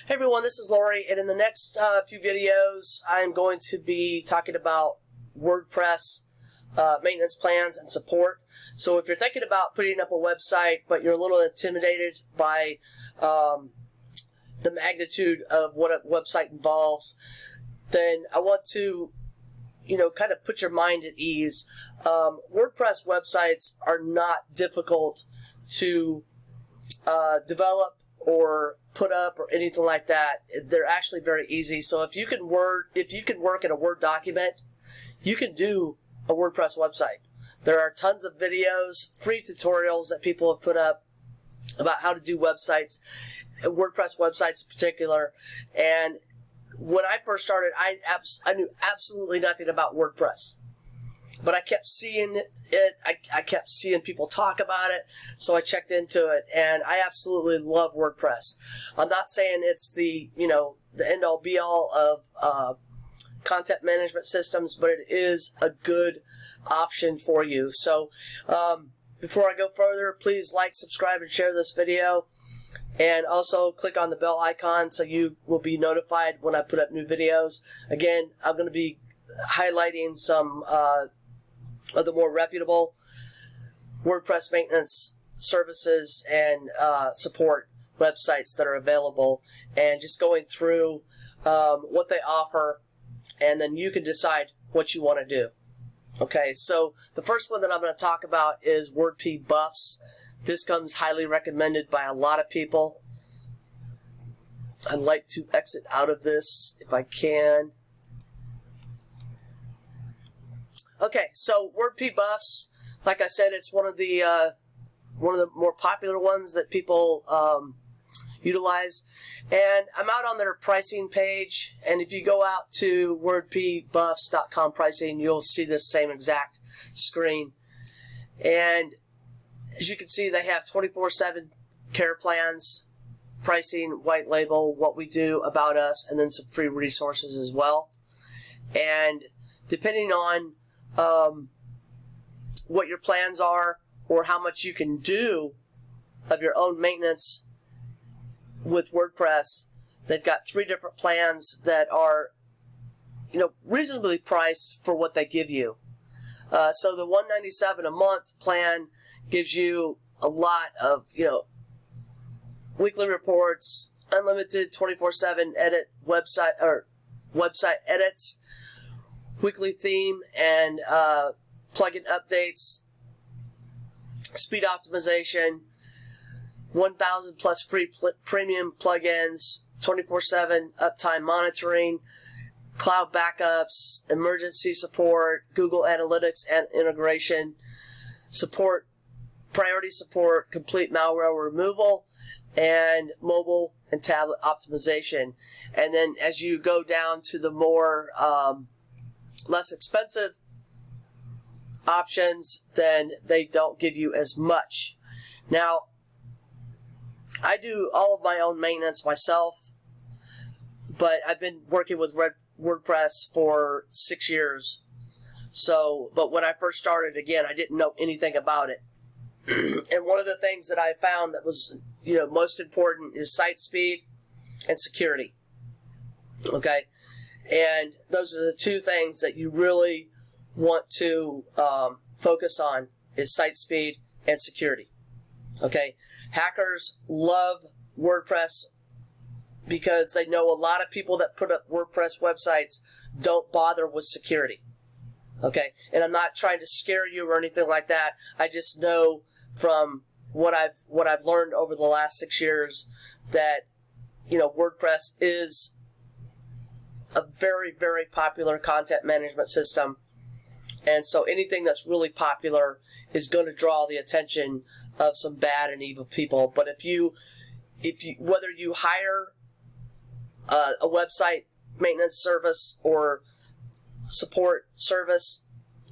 Hey everyone, this is Lori, and in the next few videos, I'm going to be talking about WordPress maintenance plans and support. So if you're thinking about putting up a website, but you're a little intimidated by the magnitude of what a website involves, then I want to, kind of put your mind at ease. WordPress websites are not difficult to develop or put up or anything like that. They're actually very easy. So if you can work in a Word document, you can do a WordPress website. There are tons of videos, free tutorials that people have put up about how to do websites, WordPress websites in particular. And when I first started, I knew absolutely nothing about WordPress. But I kept seeing it. I kept seeing people talk about it, so I checked into it, and I absolutely love WordPress. I'm not saying it's the end-all be-all of content management systems, but it is a good option for you. So before I go further, please like, subscribe, and share this video. And also click on the bell icon so you will be notified when I put up new videos. Again, I'm going to be highlighting some of the more reputable WordPress maintenance services and support websites that are available, and just going through what they offer, and then you can decide what you want to do. Okay, so the first one that I'm going to talk about is WordPress Buffs. This comes highly recommended by a lot of people. I'd like to exit out of this if I can. Okay, so WordPress Buffs, like I said, it's one of the more popular ones that people utilize. And I'm out on their pricing page, and if you go out to wordpressbuffs.com pricing, you'll see this same exact screen. And as you can see, they have 24/7 care plans, pricing, white label, what we do, about us, and then some free resources as well. And depending on what your plans are or how much you can do of your own maintenance with WordPress, they've got 3 different plans that are reasonably priced for what they give you. So the $197 a month plan gives you a lot of weekly reports, unlimited 24/7 edit website edits, weekly theme and plugin updates, speed optimization, 1,000 plus free premium plugins, 24/7 uptime monitoring, cloud backups, emergency support, Google Analytics and integration, support, priority support, complete malware removal, and mobile and tablet optimization. And then as you go down to the more less expensive options, then they don't give you as much. Now, I do all of my own maintenance myself, but I've been working with WordPress for 6 years. So, but when I first started, again, I didn't know anything about it. And one of the things that I found that was, most important is site speed and security. Okay? And those are the 2 things that you really want to focus on, is site speed and security. Okay? Hackers love WordPress because they know a lot of people that put up WordPress websites don't bother with security. Okay? And I'm not trying to scare you or anything like that. I just know from what I've learned over the last 6 years that WordPress is a very, very popular content management system, and so anything that's really popular is going to draw the attention of some bad and evil people. But if you whether you hire a website maintenance service or support service,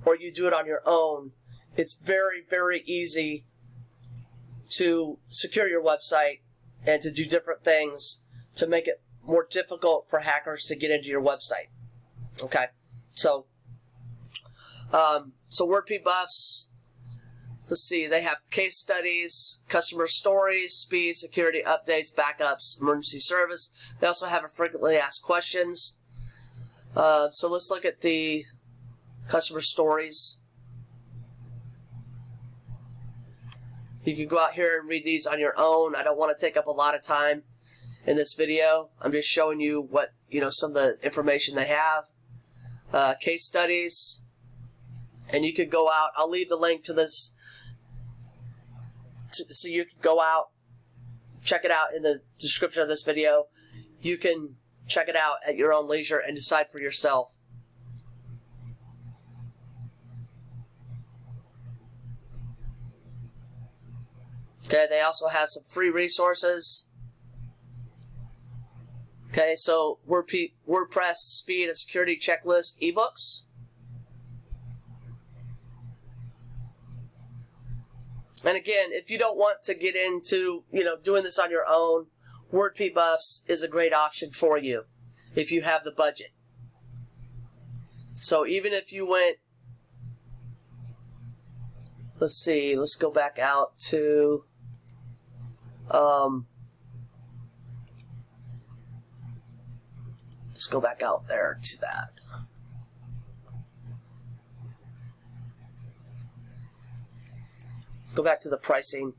or you do it on your own, it's very, very easy to secure your website and to do different things to make it more difficult for hackers to get into your website. Okay, so WordPress Buffs, let's see, they have case studies, customer stories, speed, security updates, backups, emergency service. They also have a frequently asked questions. So let's look at the customer stories. You can go out here and read these on your own. I don't want to take up a lot of time in this video. I'm just showing you what, some of the information they have. Case studies. And you could go out. I'll leave the link to this so you can go out, check it out in the description of this video. You can check it out at your own leisure and decide for yourself. Okay, they also have some free resources. Okay, so WordPress speed and security checklist ebooks. And again, if you don't want to get into, doing this on your own, WordP Buffs is a great option for you if you have the budget. So even if you went, let's see, let's go back out to, let's go back out there to that. Let's go back to the pricing.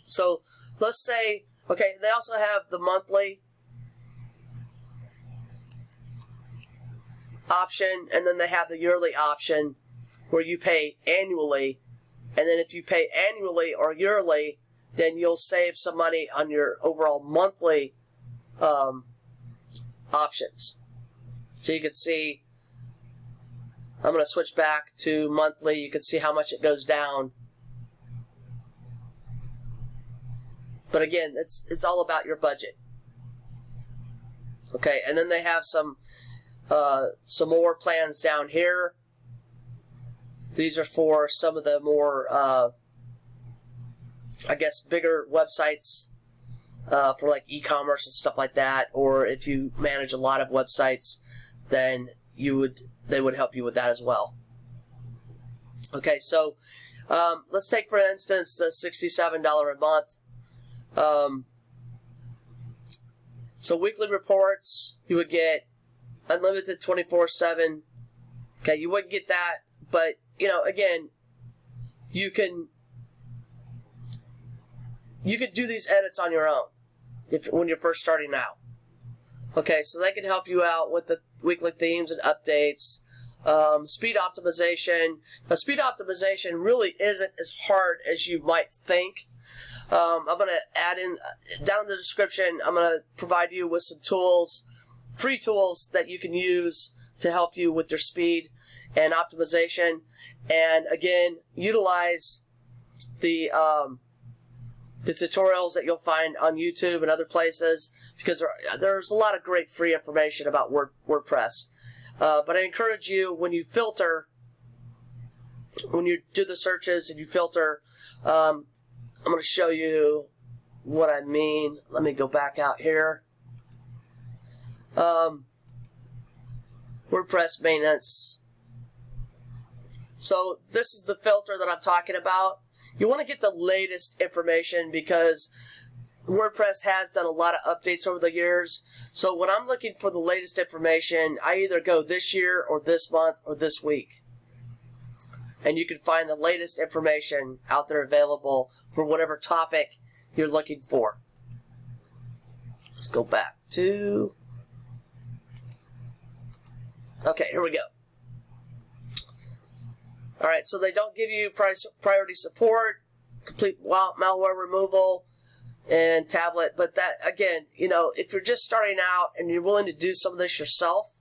So let's say, okay, they also have the monthly option, and then they have the yearly option where you pay annually. And then if you pay annually or yearly, then you'll save some money on your overall monthly options. So you can see, I'm going to switch back to monthly. You can see how much it goes down. But again, it's all about your budget. Okay, and then they have some more plans down here. These are for some of the more, I guess, bigger websites for like e-commerce and stuff like that. Or if you manage a lot of websites, then they would help you with that as well. Okay, so let's take, for instance, the $67 a month. So weekly reports, you would get unlimited 24/7. Okay, you wouldn't get that, but again, you could do these edits on your own when you're first starting out. Okay, so they can help you out with the weekly themes and updates. Speed optimization. Now, speed optimization really isn't as hard as you might think. I'm going to add in, down in the description, I'm going to provide you with some tools, free tools that you can use to help you with your speed and optimization. And again, utilize the tutorials that you'll find on YouTube and other places, because there's a lot of great free information about WordPress. But I encourage you, when you filter, when you do the searches and you filter, I'm going to show you what I mean. Let me go back out here. WordPress maintenance. So this is the filter that I'm talking about. You want to get the latest information because WordPress has done a lot of updates over the years. So when I'm looking for the latest information, I either go this year or this month or this week. And you can find the latest information out there available for whatever topic you're looking for. Let's go back to... Okay, here we go. Alright, so they don't give you priority support, complete malware removal, and tablet. But that, again, if you're just starting out and you're willing to do some of this yourself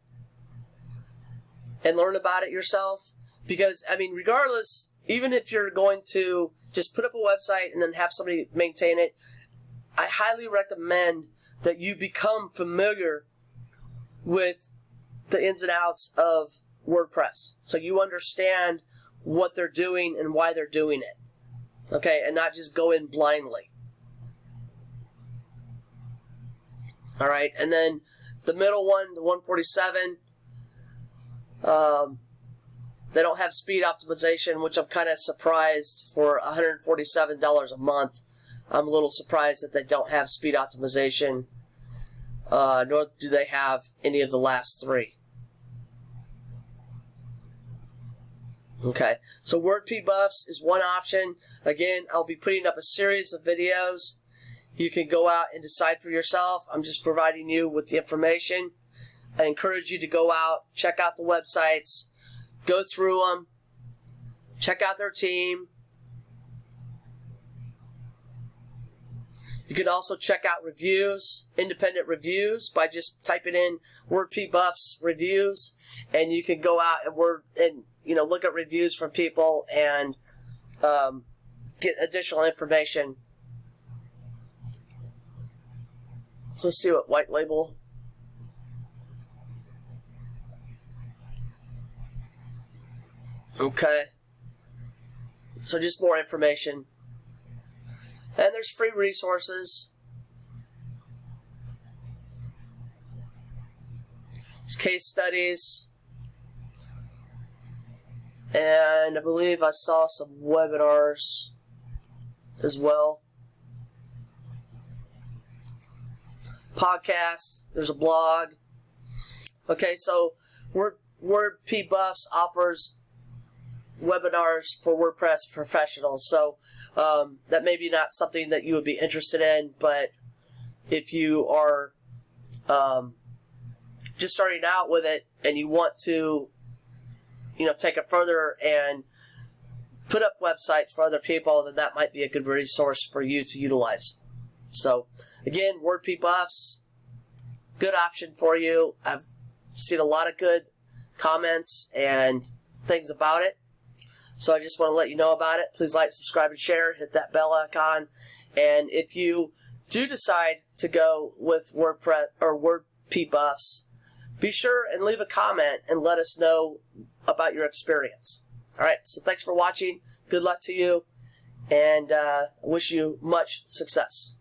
and learn about it yourself, because, regardless, even if you're going to just put up a website and then have somebody maintain it, I highly recommend that you become familiar with the ins and outs of WordPress, so you understand what they're doing and why they're doing it. Okay, and not just go in blindly. Alright, and then the middle one, the 147, They don't have speed optimization, which I'm kind of surprised for $147 a month. I'm a little surprised that they don't have speed optimization, nor do they have any of the last three. Okay, so WordPress buffs is one option. Again, I'll be putting up a series of videos. You can go out and decide for yourself. I'm just providing you with the information. I encourage you to go out, check out the websites, go through them, check out their team. You can also check out reviews, independent reviews, by just typing in WordPress buffs reviews, and you can go out and look at reviews from people and get additional information. So let's see what white label. Okay. So just more information. And there's free resources. There's case studies. And I believe I saw some webinars as well. Podcasts. There's a blog. Okay, so WordPress Buffs offers webinars for WordPress professionals. So that may be not something that you would be interested in, but if you are just starting out with it and you want to take it further and put up websites for other people, then that might be a good resource for you to utilize. So again, WordPress Buffs, good option for you. I've seen a lot of good comments and things about it. So I just want to let you know about it. Please like, subscribe, and share. Hit that bell icon. And if you do decide to go with WordPress or WordPress Buffs, be sure and leave a comment and let us know about your experience. All right. So thanks for watching. Good luck to you, and I wish you much success.